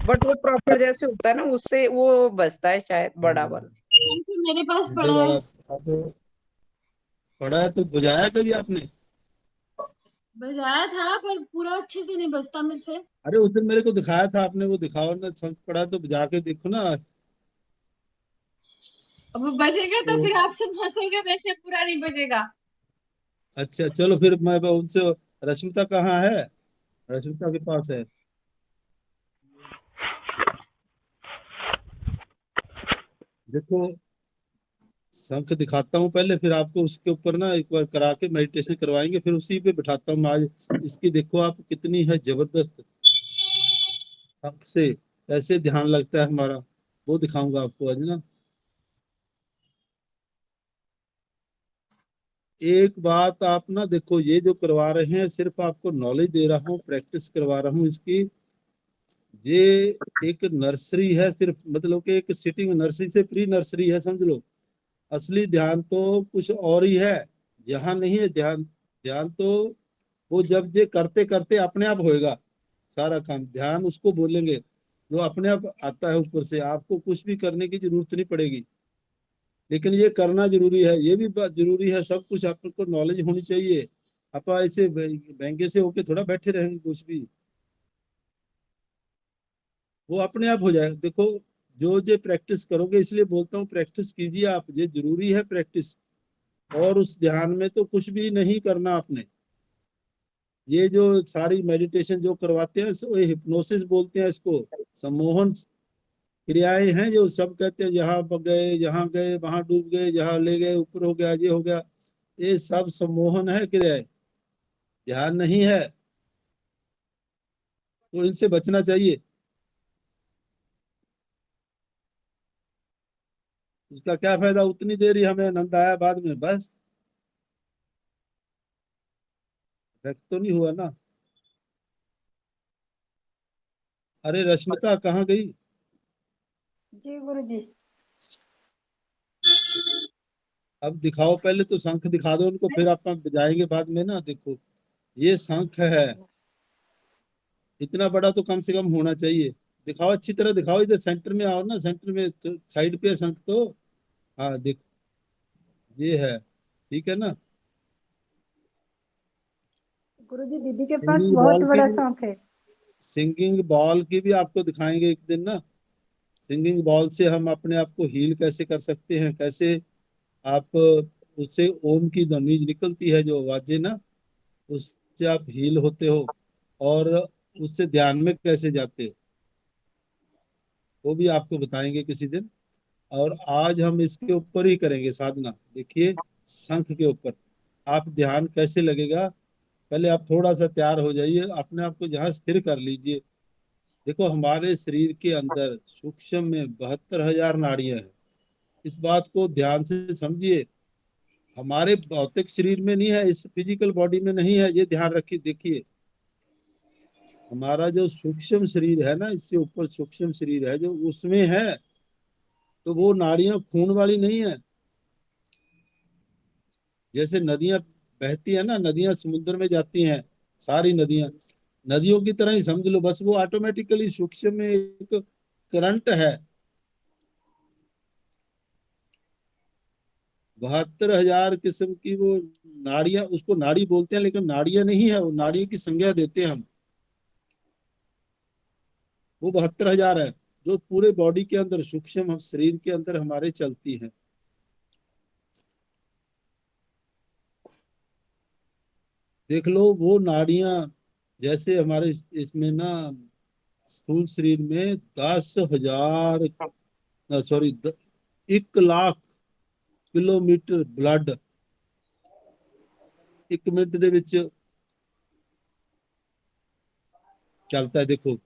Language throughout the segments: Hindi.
बट वो प्रॉपर जैसे होता है ना, उससे वो बजता है शायद बड़ा वाला। शंख मेरे पास बड़े पड़ा है। वाला आप पढ़ा है तो बजाया कभी आपने? बजाया था पर पूरा अच्छे से नहीं बजता मेरे से। अरे उस दिन मेरे को दिखाया था आपने, वो दिखाओ ना, शंख पढ़ा तो बजा के देखो ना। अब वो बजेगा तो तो फिर आप सब हंसोगे, वैसे पूरा नहीं बजेगा। अच्छा चलो फिर मैं उनसे, रश्मिता कहाँ है? रश्मिता के पास है। देखो, शंख दिखाता हूँ पहले, फिर आपको उसके ऊपर ना एक बार करा के मेडिटेशन करवाएंगे, फिर उसी पे बिठाता हूँ मैं आज। इसकी देखो आप कितनी है जबरदस्त, शंख से कैसे ध्यान लगता है हमारा, वो दिखाऊंगा आपको आज ना। एक बात आप ना देखो, ये जो करवा रहे हैं सिर्फ आपको नॉलेज दे रहा हूँ, प्रैक्टिस करवा रहा हूँ इसकी। ये एक नर्सरी है सिर्फ, मतलब कि एक सिटिंग नर्सरी से प्री नर्सरी है समझ लो। असली ध्यान तो कुछ और ही है, यहाँ नहीं है ध्यान। ध्यान तो वो जब ये करते करते अपने आप होएगा, सारा काम ध्यान उसको बोलेंगे जो अपने आप आता है ऊपर से, आपको कुछ भी करने की जरूरत नहीं पड़ेगी। लेकिन ये करना जरूरी है, ये भी बात जरूरी है, सब कुछ आपको नॉलेज होनी चाहिए। आप ऐसे बैंके से होके थोड़ा बैठे रहेंगे कुछ भी, वो अपने आप हो जाएगा देखो। जो जो प्रैक्टिस करोगे, इसलिए बोलता हूँ प्रैक्टिस कीजिए आप, ये जरूरी है प्रैक्टिस। और उस ध्यान में तो कुछ भी नहीं करना आपने। ये जो सारी मेडिटेशन जो करवाते हैं ये हिप्नोसिस बोलते हैं इसको, सम्मोहन क्रियाएं हैं जो सब कहते हैं, यहाँ गए, यहाँ गए, वहां डूब गए, यहाँ ले गए, ऊपर हो गया, ये हो गया। ये सब सम्मोहन है क्रियाएं, ध्यान नहीं है। तो इनसे बचना चाहिए। उसका क्या फायदा, उतनी देर ही हमें आनंद आया, बाद में बस व्यक्त तो नहीं हुआ ना। अरे रश्मिता कहाँ गई? जी गुरु जी। अब दिखाओ, पहले तो शंख दिखा दो उनको, फिर आप बजाएंगे बाद में ना। देखो ये शंख है, इतना बड़ा तो कम से कम होना चाहिए। दिखाओ अच्छी तरह दिखाओ, इधर सेंटर में आओ ना, सेंटर में तो साइड पे है शंख तो। हाँ देखो, ये है, ठीक है ना। गुरु जी दीदी के पास सिंगिंग बहुत बॉल की बड़ा भी, शौक है। सिंगिंग बॉल की भी आपको दिखाएंगे एक दिन ना। सिंगिंग बॉल से हम अपने आप को हील कैसे कर सकते हैं, कैसे आप उससे ओम की ध्वनि निकलती है जो आवाजें ना, उससे आप हील होते हो। और उससे ध्यान में कैसे जाते हो, वो भी आपको बताएंगे किसी दिन। और आज हम इसके ऊपर ही करेंगे साधना। देखिए, शंख के ऊपर आप ध्यान कैसे लगेगा। पहले आप थोड़ा सा तैयार हो जाइए, अपने आप को जहाँ स्थिर कर लीजिए। देखो हमारे शरीर के अंदर सूक्ष्म में 72,000 नाड़ियां हैं। इस बात को ध्यान से समझिए। हमारे भौतिक शरीर में नहीं है, इस फिजिकल बॉडी में नहीं है, ये ध्यान रखिए। देखिए हमारा जो सूक्ष्म शरीर है ना, इससे ऊपर सूक्ष्म शरीर है जो, उसमें है। तो वो नाड़ियां खून वाली नहीं है। जैसे नदियां बहती है ना, नदियां समुद्र में जाती हैं, सारी नदियां नदियों की तरह ही समझ लो, बस वो ऑटोमेटिकली सूक्ष्म में एक करंट है। 72,000 किस्म की वो नाड़ियां, उसको नाड़ी बोलते हैं, लेकिन नाड़ियां नहीं है वो, नाड़ियों की संज्ञा देते हैं हम। वो 72,000 है जो पूरे बॉडी के अंदर, सूक्ष्म शरीर के अंदर हमारे चलती हैं। देख लो वो नाड़ियां, जैसे हमारे इसमें ना स्थूल शरीर में 10,000, sorry, 1 lakh kilometre blood 1 minute ਦੇ ਵਿੱਚ चलता है। देखो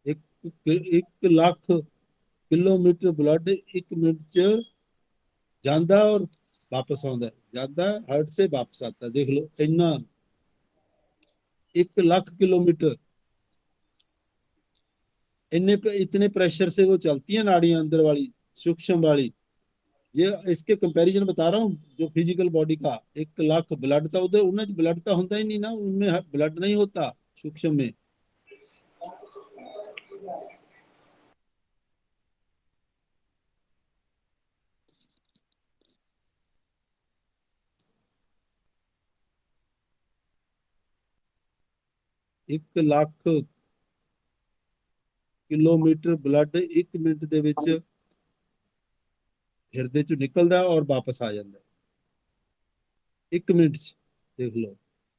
एक 1 लाख किलोमीटर ब्लड 1 मिनट च ਜਾਂਦਾ और वापस आता है, जाता है हार्ट से वापस आता है। देख लो इतना, 1 लाख किलोमीटर, इतने प्रेशर से वो चलती है नाड़ियां अंदर वाली, सूक्ष्म वाली। ये इसके कंपैरिजन बता रहा हूँ जो फिजिकल बॉडी का। 1 लाख ब्लड था उधर, उनमें ब्लड तो होता ही नहीं ना, उनमें ब्लड नहीं होता। सूक्ष्म में। एक लाख किलोमीटर ब्लड एक मिनट ਦੇ ਵਿੱਚ ਹਿਰਦੇ ਚੋਂ ਨਿਕਲਦਾ ਔਰ ਵਾਪਸ ਆ ਜਾਂਦਾ ਇੱਕ ਮਿੰਟ ਚ। देख लो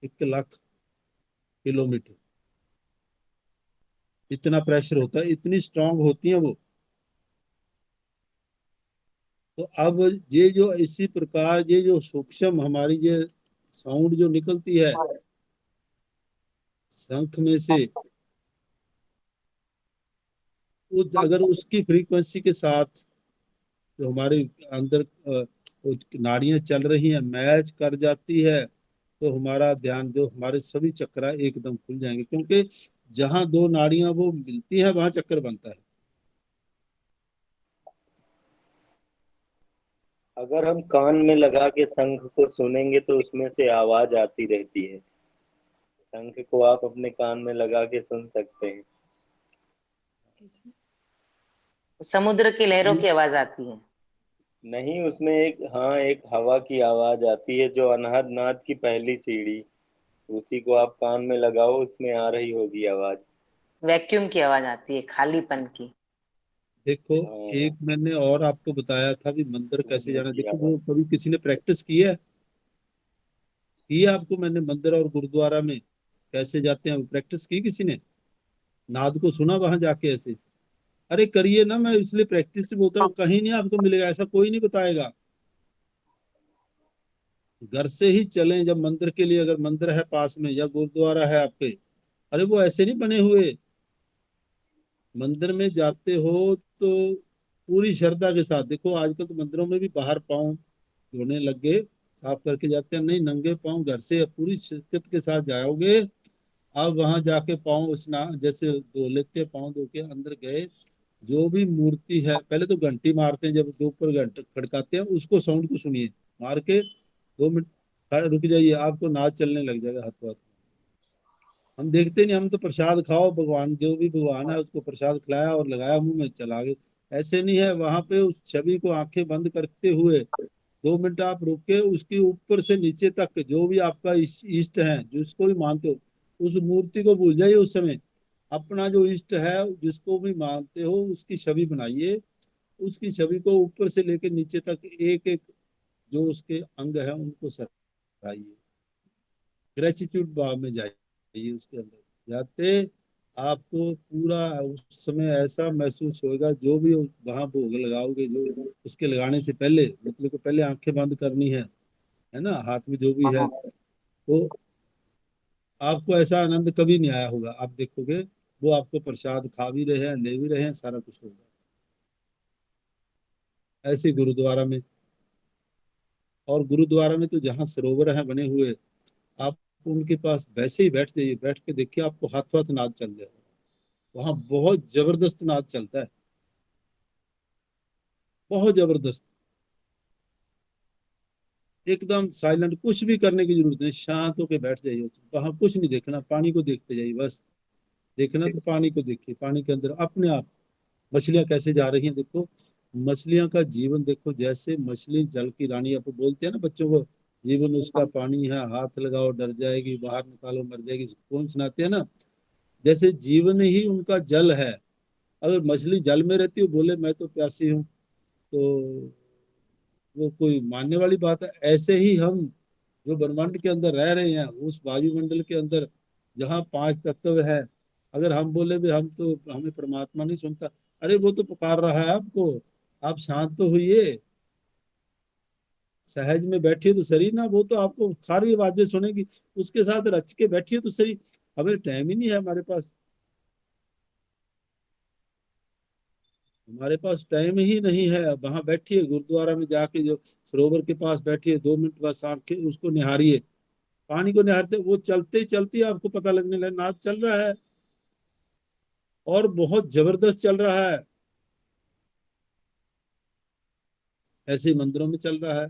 1 लाख किलोमीटर इतना प्रेशर होता है, इतनी स्ट्रांग होती है वो। तो अब ये जो इसी प्रकार ये जो सूक्ष्म हमारी ये साउंड जो निकलती है शंख में से, वो अगर उसकी फ्रीक्वेंसी के साथ जो हमारे अंदर नाड़ियां चल रही हैं मैच कर जाती है, तो हमारा ध्यान जो हमारे सभी चक्र एकदम खुल जाएंगे, क्योंकि जहां दो नाड़ियां वो मिलती हैं वहां चक्कर बनता है। अगर हम कान में लगा के शंख को सुनेंगे तो उसमें से आवाज आती रहती है। शंख को आप अपने कान में लगा के सुन सकते हैं। समुद्र की लहरों की आवाज आती है। नहीं, उसमें एक हवा की आवाज आती है, जो अनहद नाद की पहली सीढ़ी, उसी को आप कान में लगाओ, उसमें आ रही होगी आवाज। वैक्यूम की आवाज आती है, खालीपन की। देखो हाँ, एक मैंने और आपको बताया था भी मंदिर कैसे सुनने जाना। की देखो वो आवाज। कभी किसी ने प्रैक्टिस की है आपको मैंने मंदिर और गुरुद्वारा में कैसे जाते हैं प्रैक्टिस की किसी ने? नाद को सुना वहां जाके ऐसे? अरे करिए ना, मैं इसलिए प्रैक्टिस से बोलता हूँ, कहीं नहीं आपको मिलेगा, ऐसा कोई नहीं बताएगा। घर से ही चलें, जब मंदिर के लिए अगर मंदिर है पास में या गुरुद्वारा है आपके, अरे वो ऐसे नहीं बने हुए। मंदिर में जाते हो तो पूरी श्रद्धा के साथ। देखो आजकल तो मंदिरों में भी बाहर पाँव धोने लग गए, साफ करके जाते हैं। नहीं, नंगे पाँव घर से पूरी शिद्दत के साथ जाओगे। अब वहां जाके पाँव स्नान जैसे धो लेते, पाँव धो के अंदर गए, जो भी मूर्ति है पहले तो घंटी मारते हैं, जब दो ऊपर घंटे खड़काते हैं उसको साउंड को सुनिए, मार के 2 मिनट रुक जाइए, आपको नाच चलने लग जाएगा हाथ हाथ। हम देखते नहीं, हम तो प्रसाद खाओ, भगवान जो भी भगवान है उसको प्रसाद खिलाया और लगाया मुंह में, चला गए। ऐसे नहीं है, वहां पे उस छवि को आंखें बंद करते हुए 2 मिनट आप रुक के उसके ऊपर से नीचे तक जो भी आपका इष्ट है, जिसको भी मानते हो, उस मूर्ति को भूल जाइए। उस समय अपना जो इष्ट है जिसको भी मानते हो उसकी छवि बनाइए, उसकी छवि को ऊपर से लेकर नीचे तक एक एक जो उसके अंग है उनको सराइए, ग्रेटिट्यूड भाव में जाइए। उसके अंदर जाते आपको पूरा उस समय ऐसा महसूस होगा, जो भी वहां भोग लगाओगे, जो उसके लगाने से पहले मतलब को पहले आंखें बंद करनी है ना, हाथ में जो भी है, तो आपको ऐसा आनंद कभी नहीं आया होगा। आप देखोगे वो आपको प्रसाद खा भी रहे हैं, ले भी रहे हैं, सारा कुछ होगा। ऐसे गुरुद्वारा में, और गुरुद्वारा में तो जहाँ सरोवर है बने हुए, आप उनके पास वैसे ही बैठ जाइए, बैठ के देखिए आपको हाथ हाथ नाद चल जाएगा। वहां बहुत जबरदस्त नाच चलता है, बहुत जबरदस्त। एकदम साइलेंट, कुछ भी करने की जरूरत नहीं, शांत होके बैठ जाइए, वहां कुछ नहीं देखना, पानी को देखते जाइए बस। देखना तो पानी को देखिए, पानी के अंदर अपने आप मछलियां कैसे जा रही हैं, देखो मछलियां का जीवन देखो। जैसे मछली जल की रानी, आप बोलते हैं ना बच्चों को, जीवन उसका पानी है, हाथ लगाओ डर जाएगी, बाहर निकालो मर जाएगी, कौन सुनाते हैं ना। जैसे जीवन ही उनका जल है। अगर मछली जल में रहती हो, बोले मैं तो प्यासी हूँ, तो वो कोई मानने वाली बात है? ऐसे ही हम जो ब्रह्मांड के अंदर रह रहे हैं, उस वायुमंडल के अंदर जहाँ 5 तत्व है, अगर हम बोले भी हम तो हमें परमात्मा नहीं सुनता, अरे वो तो पुकार रहा है आपको, आप शांत तो हुई सहज में बैठिए तो सही ना, वो तो आपको सारी आवाजें सुनेगी, उसके साथ रच के बैठिए तो सही। हमें टाइम ही नहीं है हमारे पास, हमारे पास टाइम ही नहीं है। वहां बैठिए गुरुद्वारा में जाके, जो सरोवर के पास बैठिए, 2 मिनट बस आंखें उसको निहारिए, पानी को निहारते वो चलते ही चलती आपको पता लगने लगे नाच चल रहा है, और बहुत जबरदस्त चल रहा है। ऐसे ही मंदिरों में चल रहा है,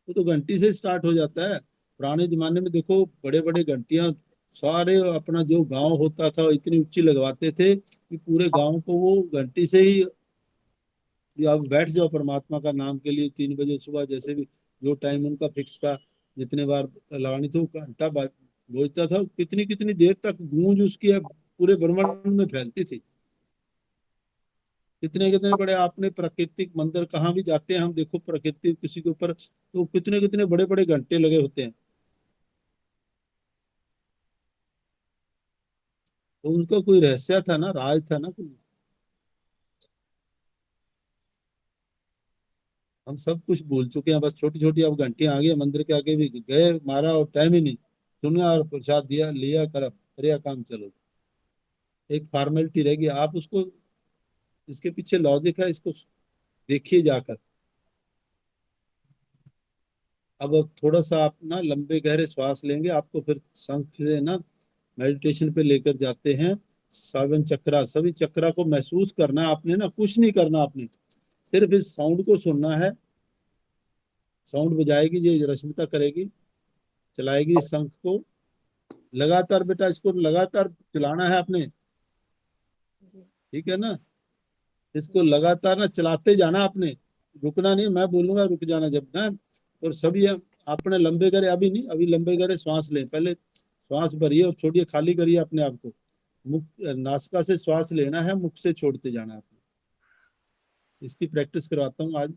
वो तो घंटी से स्टार्ट हो जाता है। पुराने जमाने में देखो बड़े बड़े घंटियां सारे अपना जो गांव होता था इतनी ऊंची लगवाते थे कि पूरे गांव को वो घंटी से ही, कि आप बैठ जाओ परमात्मा का नाम के लिए 3 बजे सुबह, जैसे भी जो टाइम उनका फिक्स था, जितने बार लगानी थी वो घंटा बजता था, कितनी कितनी देर तक गूंज उसकी पूरे ब्रह्मांड में फैलती थी। कितने कितने बड़े, आपने प्राकृतिक मंदिर कहाँ भी जाते हैं हम, देखो प्रकृति किसी के ऊपर तो कितने कितने बड़े बड़े घंटे लगे होते हैं। तो उनका कोई रहस्य था ना, राज था ना कोई। हम सब कुछ भूल चुके हैं, बस छोटी छोटी अब घंटियां आ गई हैं, मंदिर के आगे भी गए मारा और टाइम ही नहीं, सुना और प्रसाद दिया लिया, कर बढ़िया काम चलो। एक फॉर्मेलिटी रहेगी, आप उसको, इसके पीछे लॉजिक है, इसको देखिए जाकर। अब थोड़ा सा आप ना लंबे गहरे श्वास लेंगे, आपको फिर शंख से ना मेडिटेशन पे लेकर जाते हैं। 7 चक्रा, सभी चक्रा को महसूस करना है आपने, ना कुछ नहीं करना आपने, सिर्फ इस साउंड को सुनना है। साउंड बजाएगी, ये रश्मिता करेगी, चलाएगी इस शंख को लगातार। बेटा इसको लगातार चलाना है आपने, ठीक है ना। इसको लगातार ना चलाते जाना आपने, रुकना नहीं, मैं बोलूंगा रुक जाना जब ना। और सभी अपने लंबे करे, अभी नहीं, अभी लंबे करे श्वास लें, पहले श्वास भरिए और छोड़िए, खाली करिए अपने आप को। मुख, नासिका से श्वास लेना है, मुख से छोड़ते जाना है आपने। इसकी प्रैक्टिस करवाता हूँ आज।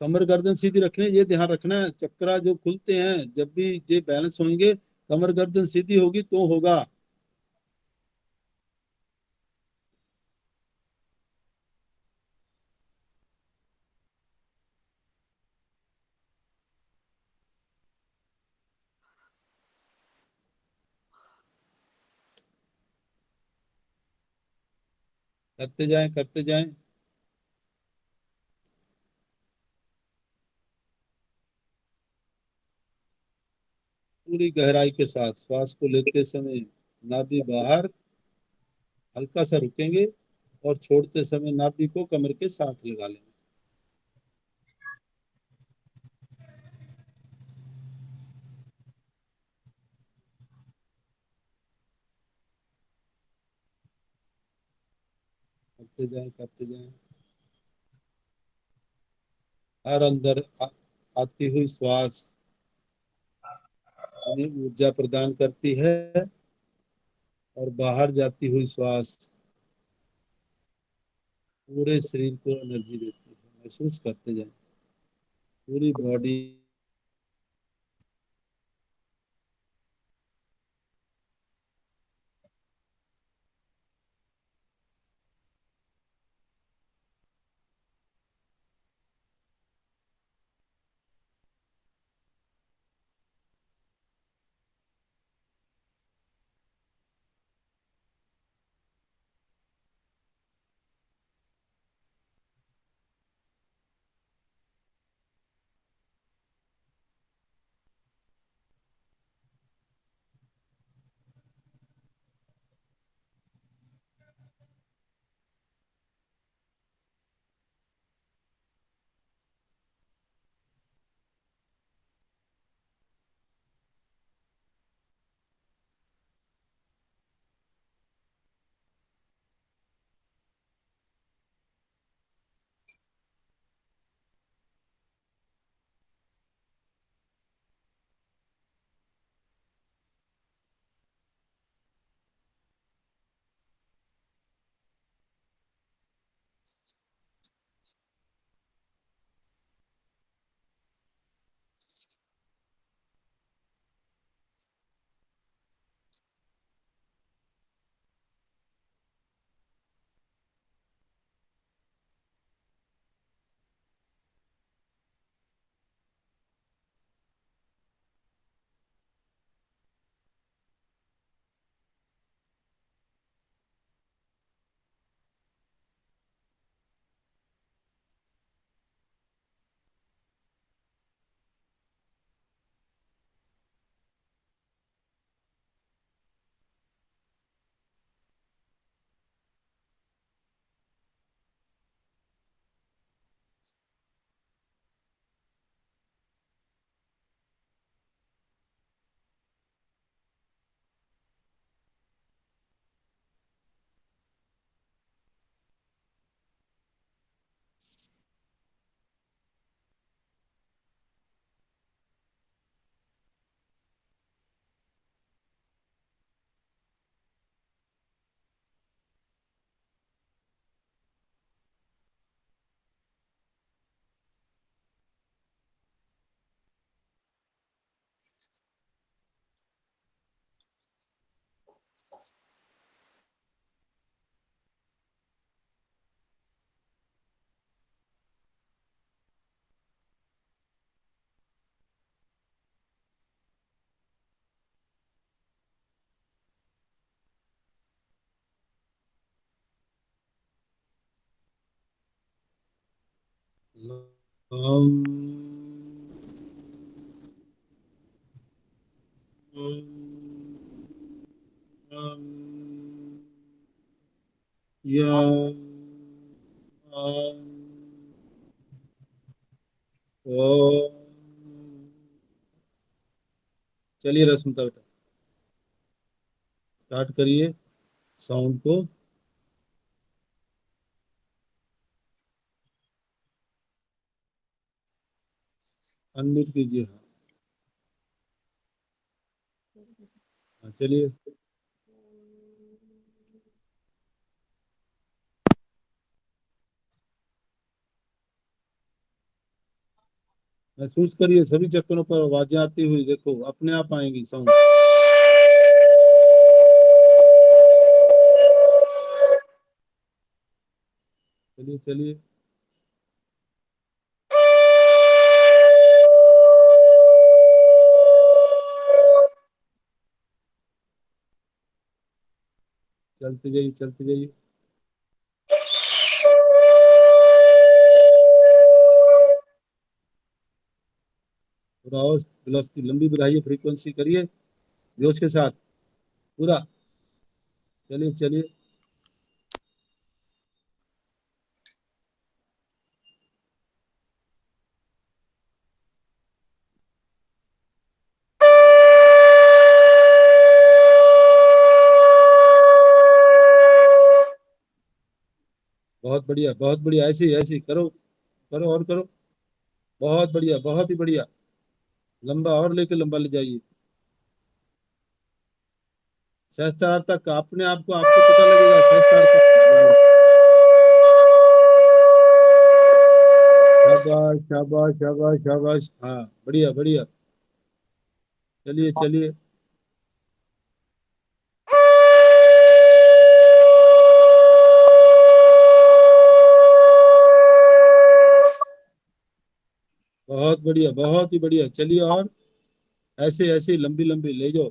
कमर गर्दन सीधी रखनी है, ये ध्यान रखना है, चक्रा जो खुलते हैं जब भी ये बैलेंस होंगे, कमर गर्दन सीधी होगी तो होगा। करते जाएं करते जाएं। पूरी गहराई के साथ श्वास को लेते समय नाभि बाहर, हल्का सा रुकेंगे, और छोड़ते समय नाभि को कमर के साथ लगा लेंगे। करते जाएं करते जाएं। हर अंदर आती हुई श्वास उन्हें ऊर्जा प्रदान करती है, और बाहर जाती हुई श्वास पूरे शरीर को एनर्जी देती है। महसूस करते जाएं पूरी बॉडी। लम, लम, यम, अम, ओम। चलिए रश्मिता बेटा, स्टार्ट करिए साउंड को। अनम्यूट कीजिए। हाँ चलिए। महसूस करिए सभी चक्करों पर आवाजें आती हुई, देखो अपने आप आएंगी साउंड। चलिए चलिए। चलते जाइए चलते जाइए। थोड़ा और वेलोसिटी लंबी बढ़ाइए, फ्रीक्वेंसी करिए जोश के साथ पूरा। चलिए चलिए। बहुत बढ़िया, ऐसे ही करो करो और करो। बहुत बढ़िया, बहुत ही बढ़िया। लंबा और लेके लंबा ले जाइए, सहस्त्रार तक। अपने आप को आपको पता लगेगा सहस्त्रार तक। शाबाश शाबाश शाबाश शाबाश, हाँ बढ़िया बढ़िया। चलिए चलिए। बहुत बढ़िया, बहुत ही बढ़िया। चलिए और ऐसे ऐसे लंबी लंबी ले जाओ।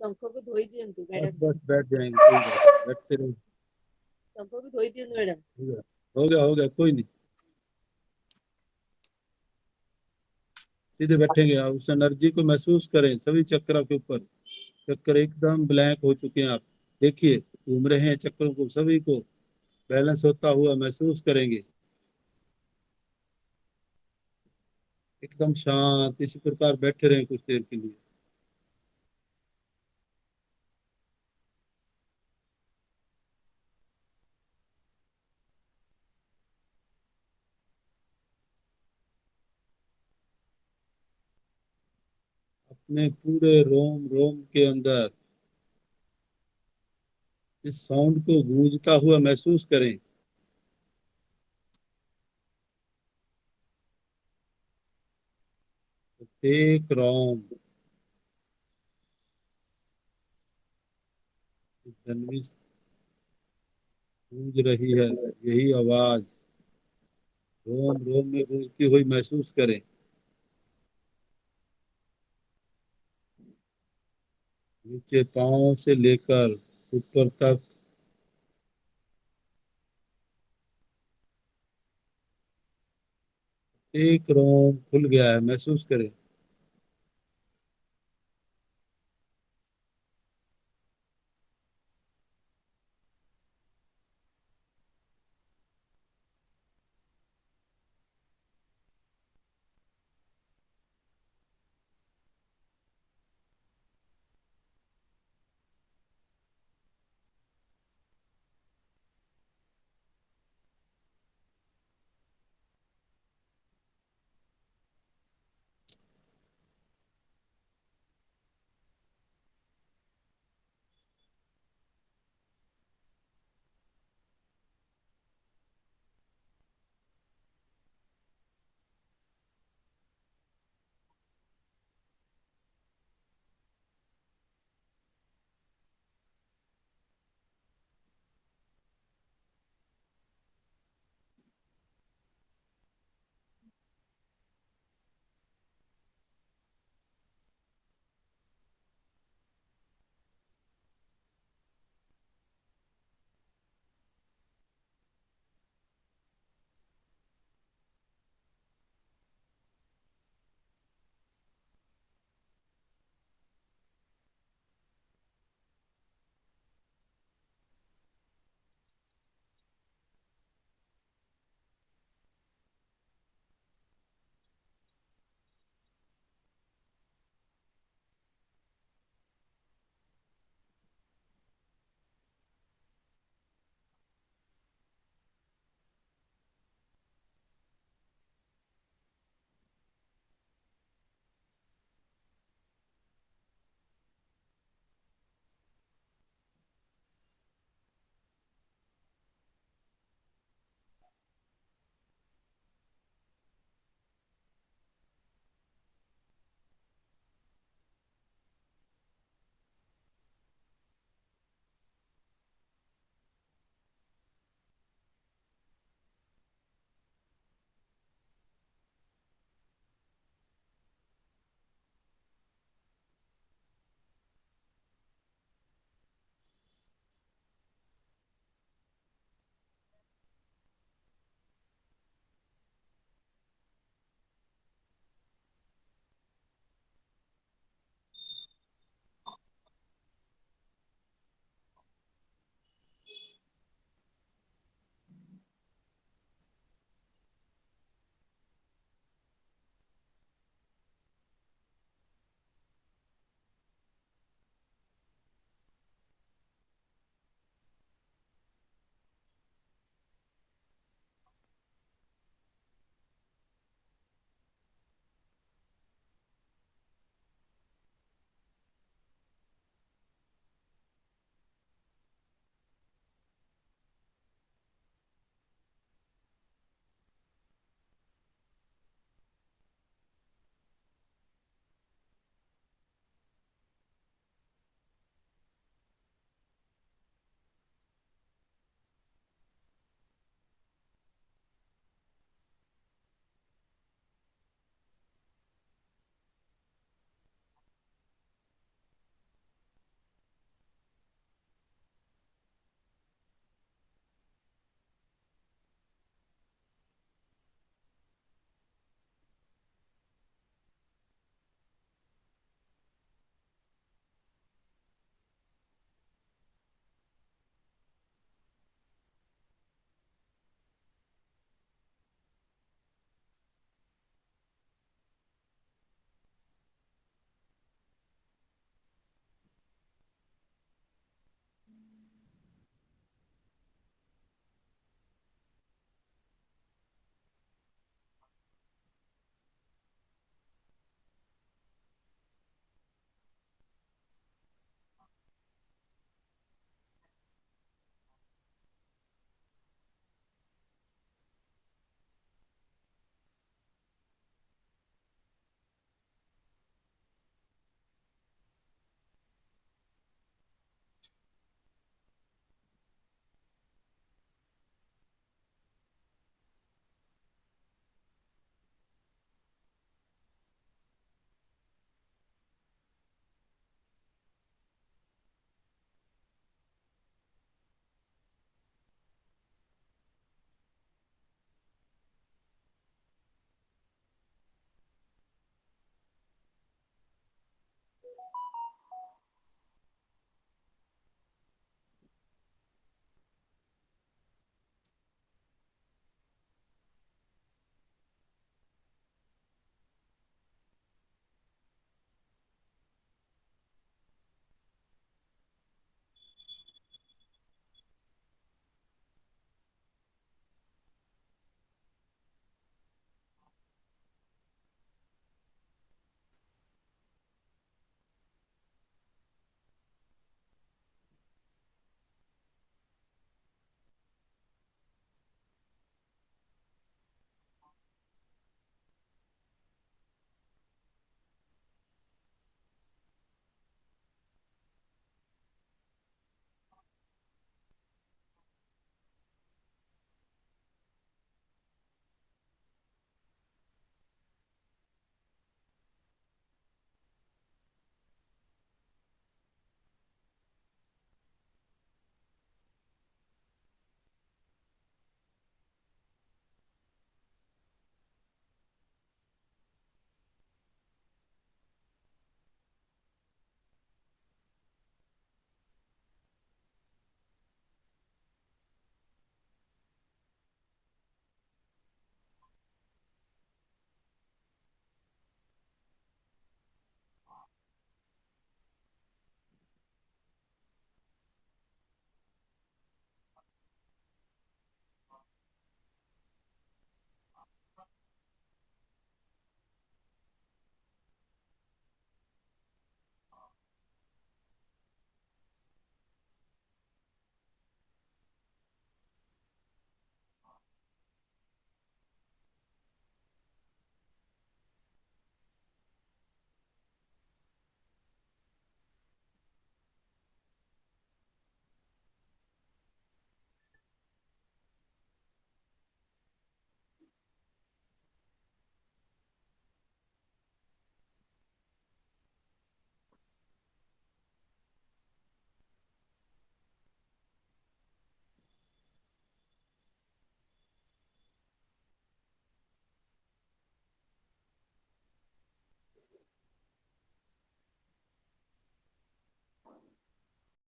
शंखों को धोई दियंतु बस मैडम। बस बैठ जाएंगे, कोई बात नहीं, बैठते रहो। शंखों को धोई दियंतु मैडम। हो गया हो गया हो गया, कोई नहीं। सीधे बैठेंगे, आप उस एनर्जी को महसूस करें सभी चक्रों के ऊपर। चक्कर एकदम ब्लैंक हो चुके हैं आप, देखिए घूम रहे हैं चक्रों को, सभी को बैलेंस होता हुआ महसूस करेंगे। एकदम शांत इसी प्रकार बैठे रहें कुछ देर के लिए। अपने पूरे रोम रोम के अंदर इस साउंड को गूंजता हुआ महसूस करें। प्रत्येक रोम धन्वी गूंज रही है, यही आवाज रोम रोम में गूंजती हुई महसूस करें। नीचे पांव से लेकर ऊपर तक एक रोम खुल गया है, महसूस करें।